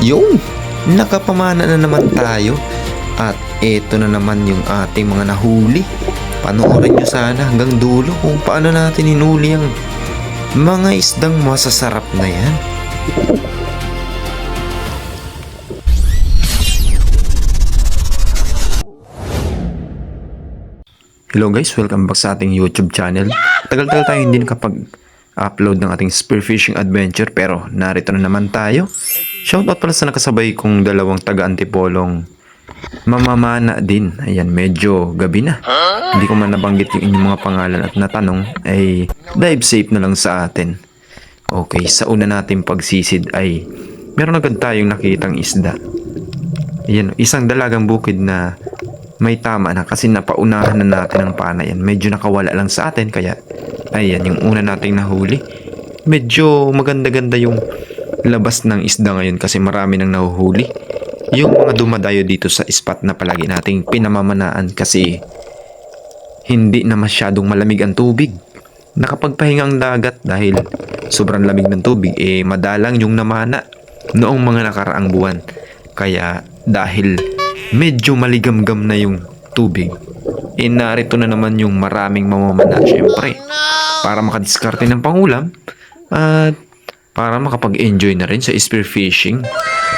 Yung nakapamana na naman tayo. At eto na naman yung ating mga nahuli. Panoorin nyo sana hanggang dulo kung paano natin hinuli ang mga isdang masasarap na yan. Hello guys, welcome back sa ating YouTube channel. Tagal-tagal tayo hindi nakapag-upload ng ating spearfishing adventure, pero narito na naman tayo. Shoutout pala sa nakasabay kong dalawang taga-antipolong mamamana din. Ayan, medyo gabi na. Hindi ko man nabanggit yung inyong mga pangalan at natanong, ay dive safe na lang sa atin. Okay, sa una nating pagsisid ay meron agad tayong nakitang isda. Ayan, isang dalagang bukid na may tama na kasi napaunahan na natin ang pana yan. Medyo nakawala lang sa atin, kaya ayan yung una nating nahuli. Medyo maganda-ganda yung labas ng isda ngayon kasi marami nang nahuhuli. Yung mga dumadayo dito sa spot na palagi nating pinamamanaan kasi hindi na masyadong malamig ang tubig. Nakapagpahinga ang dagat dahil sobrang lamig ng tubig, madalang yung namana noong mga nakaraang buwan. Kaya dahil medyo maligamgam na yung tubig, narito na naman yung maraming mamamana syempre para makadiskarte ng pangulam at para makapag-enjoy na rin sa spearfishing.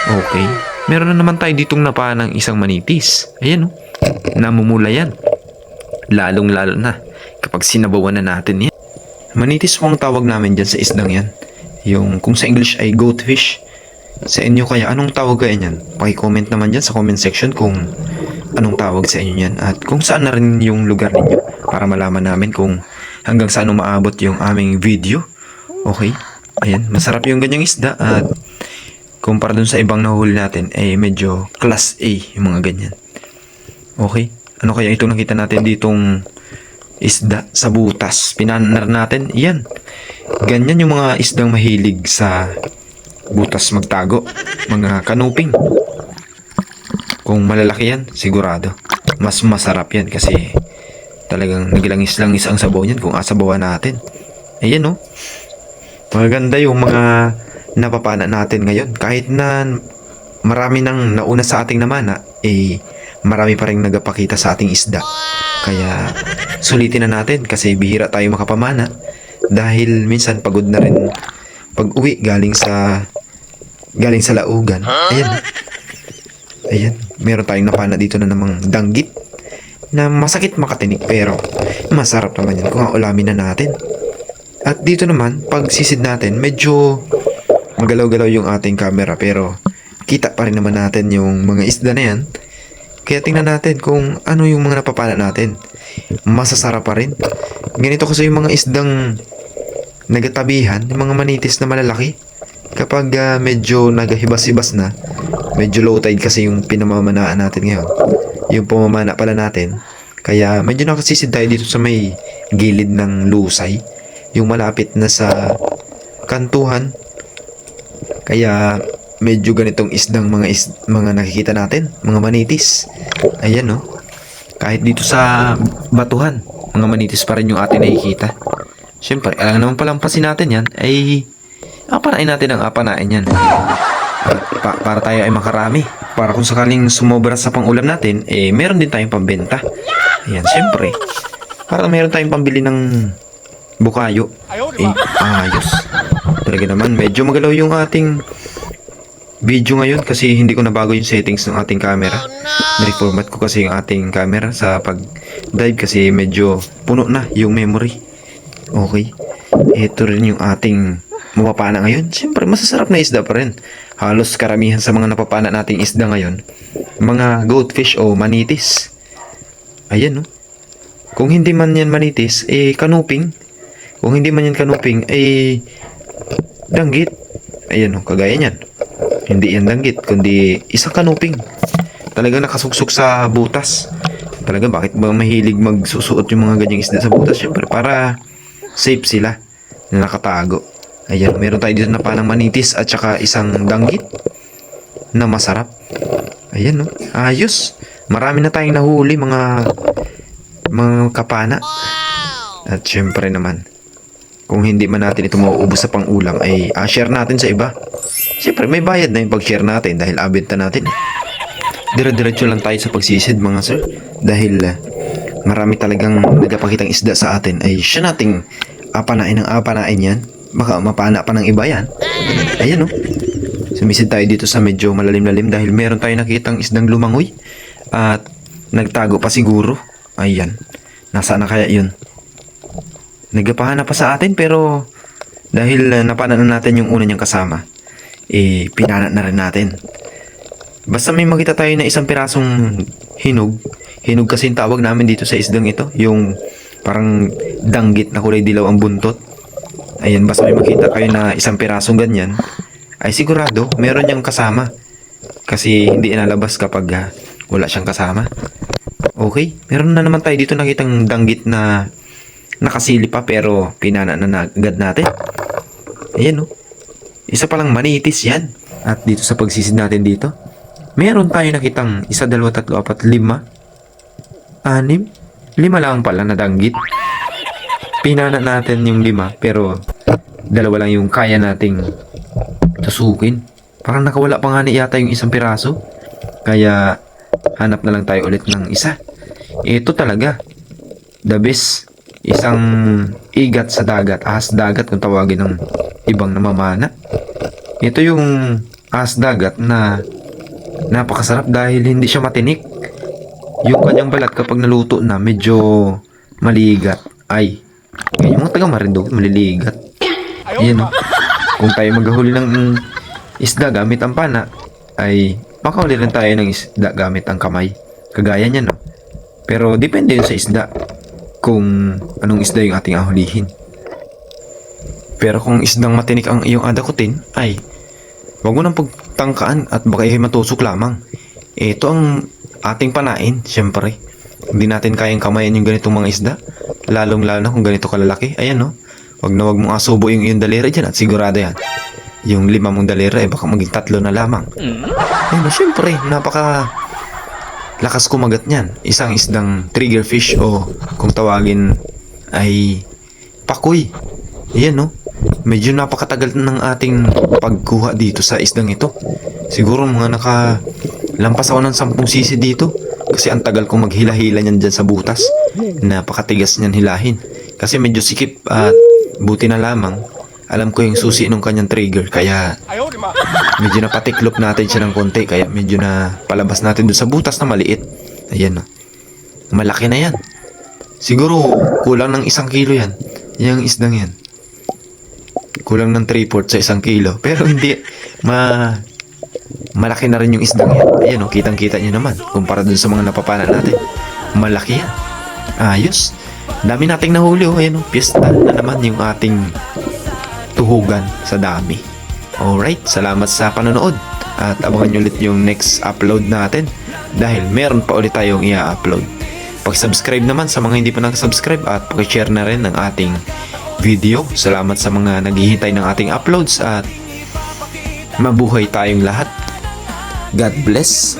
Okay, meron na naman tayo ditong napanang isang manitis. Ayan oh, namumula yan. Lalong lalo na kapag sinabawan na natin yan. Manitis po ang tawag namin dyan sa isdang yan. Yung kung sa English ay goatfish. Sa inyo kaya anong tawag kayo niyan? Paki-comment naman dyan sa comment section kung anong tawag sa inyo yan at kung saan na rin yung lugar ninyo para malaman namin kung hanggang saan umaabot yung aming video. Okay? Ayan, masarap yung ganyang isda at kumpara dun sa ibang nahuli natin ay medyo class A yung mga ganyan. Okay? Ano kaya itong nakita natin ditong isda sa butas? Pinanar natin. Yan. Ganyan yung mga isdang mahilig sa butas magtago. Mga kanuping. Kung malalaki yan, sigurado mas masarap yan kasi talagang naglangis-langis ang sabaw niyan kung asabawan natin. Ayan oh. Maganda yung mga napapana natin ngayon. Kahit na marami nang nauna sa ating namana, marami pa rin nagapakita sa ating isda. Kaya sulitin na natin kasi bihira tayo makapamana dahil minsan pagod na rin pag uwi galing sa laugan. Ayan. Ayan, meron tayong napana dito na namang danggit na masakit makatinik pero masarap naman yan kung ulamin na natin. At dito naman, pag sisid natin, medyo magalaw-galaw yung ating camera pero kita pa rin naman natin yung mga isda na yan. Kaya tingnan natin kung ano yung mga napapala natin. Masasarap pa rin. Ganito kasi yung mga isdang nagatabihan, yung mga manitis na malalaki. Kapag medyo nagahibas-hibas na, medyo low tide kasi yung pinamamanaan natin ngayon. Yung pumamana pala natin. Kaya medyo nakasisid tayo dito sa may gilid ng lusay. Yung malapit na sa kantuhan. Kaya medyo ganitong isdang mga nakikita natin, mga manitis. Ayan no. Kahit dito sa batuhan, mga manitis pa rin yung atin nakikita. Siyempre, alam naman palampasin natin yan, ay apanain natin ang apanain yan. Para tayo ay makarami. Para kung sakaling sumobra sa pangulam natin, meron din tayong pambenta. Ayan, siyempre. Para meron tayong pambili ng bukayo. Ayos. Talaga naman, medyo magalaw yung ating video ngayon kasi hindi ko nabago yung settings ng ating camera. Na-reformat ko kasi yung ating camera sa pag-dive kasi medyo puno na yung memory. Okay. Ito rin yung ating mapapana ngayon. Siyempre, masasarap na isda pa rin. Halos karamihan sa mga napapana nating isda ngayon, mga goatfish o manitis. Ayan no. Kung hindi man yan manitis, kanuping. Kung hindi man yan kanuping, danggit. Ayan no, kagaya niyan. Hindi yan danggit, kundi isang kanuping. Talagang nakasuksok sa butas. Talaga, bakit ba mahilig magsusuot yung mga ganyang isda sa butas? Siyempre, para safe sila na nakatago. Ayan, meron tayo dito na panang manitis at saka isang danggit na masarap. Ayan no, ayos. Marami na tayong nahuli mga kapana. At syempre naman, kung hindi man natin ito mauubos sa pang-ulam, ay share natin sa iba. Siyempre, may bayad na yung pag-share natin dahil abenta natin. Dire-diretso lang tayo sa pagsisid mga sir. Dahil marami talagang nagpakitang isda sa atin ay siya nating apanain ng apanain yan. Baka mapana pa ng iba yan. Ayan o. Sumisid tayo dito sa medyo malalim-lalim dahil meron tayo nakitang isdang lumangoy. At nagtago pa siguro. Ayan. Nasaan na kaya yun? Nagpahanap pa sa atin pero dahil napana na natin yung una niyang kasama, pinana na rin natin. Basta may makita tayo na isang pirasong hinog. Hinog kasi yung tawag namin dito sa isdang ito. Yung parang danggit na kulay dilaw ang buntot. Ayan, basta may makita kayo na isang pirasong ganyan, ay sigurado meron niyang kasama. Kasi hindi inalabas kapag wala siyang kasama. Okay, meron na naman tayo dito nakitang danggit na nakasili pa pero pinana na agad natin. Ayan o. Isa palang manitis yan. At dito sa pagsisid natin dito, meron tayo nakitang 1, 2, 3, 4, 5, 6, 5 lang pala na danggit. Pinana natin yung 5 pero 2 lang yung kaya nating tusukin. Parang nakawala pa nga yata yung isang piraso. Kaya hanap na lang tayo ulit ng isa. Ito talaga the best. Isang igat sa dagat, ahas dagat kung tawagin ng ibang namamana. Ito yung ahas dagat na napakasarap dahil hindi siya matinik. Yung kanyang balat kapag naluto na medyo maligat. Ay, yung mga taga Marinduque maliligat. Ayan o. Kung tayo maghahuli ng isda gamit ang pana, ay makahuli rin tayo ng isda gamit ang kamay. Kagaya niya no. Pero depende yun sa isda kung anong isda yung ating ahulihin. Pero kung isdang matinik ang iyong adakutin, ay wag mo nang pagtangkaan at baka ay matusok lamang. Ito ang ating panain, syempre. Hindi natin kayang kamayan yung ganitong mga isda, lalong lalo na kung ganito kalalaki. Ayan no, wag na wag mong asubo yung iyong daliri dyan at sigurado yan. Yung 5 mong daliri, baka maging 3 na lamang. Ayun no, syempre, napaka lakas kumagat niyan. Isang isdang triggerfish o kung tawagin ay pakoy. Ayan no. Medyo napakatagal ng ating pagkuha dito sa isdang ito. Siguro mga nakalampas ako ng 10 sisi dito. Kasi ang tagal kong maghila-hila niyan dyan sa butas. Napakatigas niyan hilahin. Kasi medyo sikip at buti na lamang alam ko yung susi nung kanyang trigger. Kaya medyo napatiklop natin siya ng konti. Kaya medyo na palabas natin dun sa butas na maliit. Ayan no. Malaki na yan. Siguro kulang ng 1 kilo yan. Yung isdang yan. Kulang ng 3/4 sa 1 kilo. Pero hindi malaki na rin yung isdang yan. Ayan no, kitang-kita nyo naman. Kumpara dun sa mga napapana natin. Malaki yan. Ayos. Dami nating nahuli oh. Ayan no, piyesta na naman yung ating tuhugan sa dami. Alright, salamat sa panonood. At abangan nyo ulit yung next upload natin. Dahil meron pa ulit tayong i-upload. Pag-subscribe naman sa mga hindi pa nakasubscribe at pag-share na rin ng ating video. Salamat sa mga naghihintay ng ating uploads at mabuhay tayong lahat. God bless.